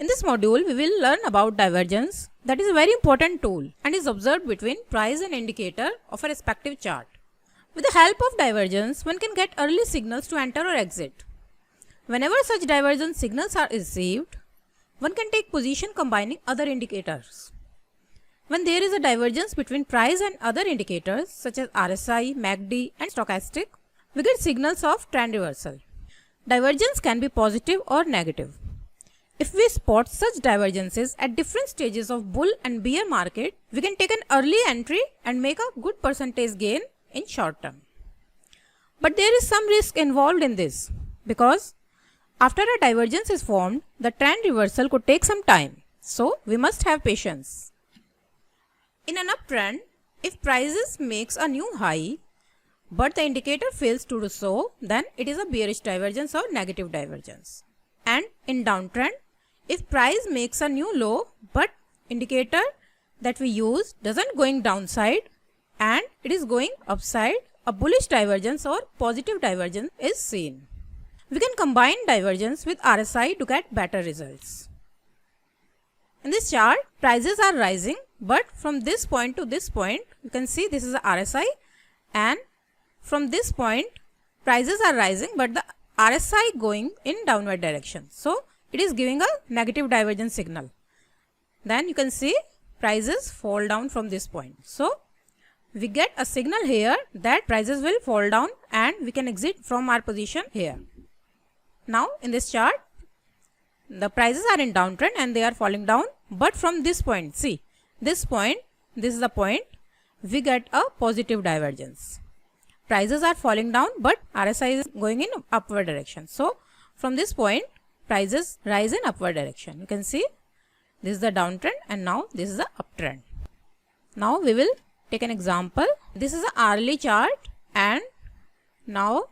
In this module, we will learn about divergence, that is a very important tool and is observed between price and indicator of a respective chart. With the help of divergence, one can get early signals to enter or exit. Whenever such divergence signals are received, one can take position combining other indicators. When there is a divergence between price and other indicators such as RSI, MACD and stochastic, we get signals of trend reversal. Divergence can be positive or negative. If we spot such divergences at different stages of bull and bear market, we can take an early entry and make a good percentage gain in short term. But there is some risk involved in this because after a divergence is formed, the trend reversal could take some time. So we must have patience. In an uptrend, if prices makes a new high, but the indicator fails to do so, then it is a bearish divergence or negative divergence. And in downtrend, if price makes a new low, but indicator that we use doesn't going downside and it is going upside, a bullish divergence or positive divergence is seen. We can combine divergence with RSI to get better results. In this chart, prices are rising, but from this point to this point, you can see this is a RSI, and from this point, prices are rising, but the RSI going in downward direction. So it is giving a negative divergence signal. Then you can see prices fall down from this point. So we get a signal here that prices will fall down and we can exit from our position here. Now in this chart, the prices are in downtrend and they are falling down, but from this point, see this point, this is the point, we get a positive divergence. Prices are falling down, but RSI is going in upward direction. So from this point, prices rise in upward direction. You can see this is the downtrend and now this is the uptrend. Now we will take an example. This is an hourly chart and now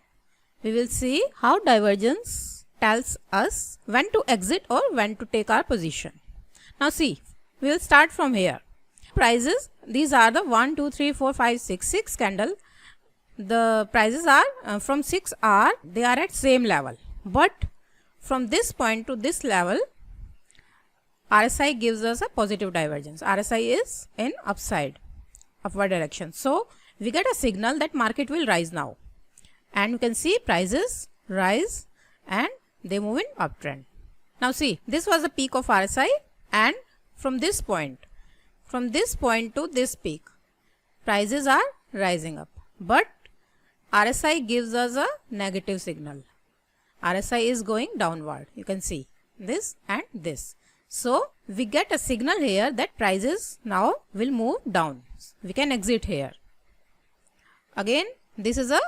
we will see how divergence tells us when to exit or when to take our position. Now see, we will start from here. Prices, these are the 1, 2, 3, 4, 5, 6 candle. The prices are from 6 hour, they are at same level. But from this point to this level, RSI gives us a positive divergence. RSI is in upside, upward direction. So we get a signal that market will rise now. And you can see prices rise and they move in uptrend. Now see, this was the peak of RSI and from this point to this peak, prices are rising up. But RSI gives us a negative signal. RSI is going downward. You can see this and this. So we get a signal here that prices now will move down. We can exit here. Again, this is a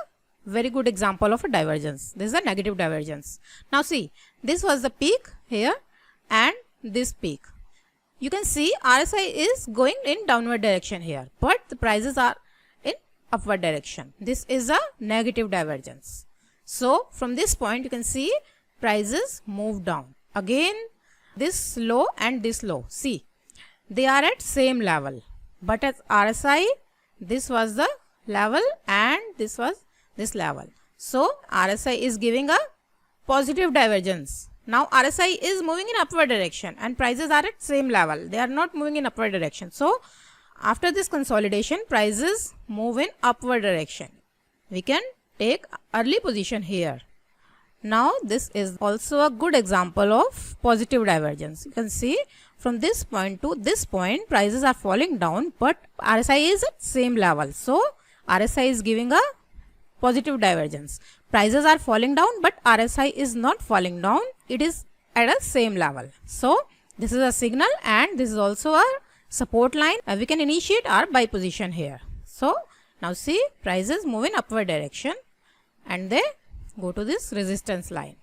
very good example of a divergence. This is a negative divergence. Now see, this was the peak here and this peak. You can see RSI is going in downward direction here, but the prices are in upward direction. This is a negative divergence. So from this point you can see prices move down. Again this low and this low, see they are at same level, but as RSI this was the level and this was this level. So RSI is giving a positive divergence. Now RSI is moving in upward direction and prices are at same level. They are not moving in upward direction. So after this consolidation, prices move in upward direction. We can take early position here. Now this is also a good example of positive divergence. You can see from this point to this point, prices are falling down, but RSI is at same level. So RSI is giving a positive divergence. Prices are falling down, but RSI is not falling down. It is at a same level. So this is a signal and this is also a support line. We can initiate our buy position here. So now see prices move in upward direction and they go to this resistance line.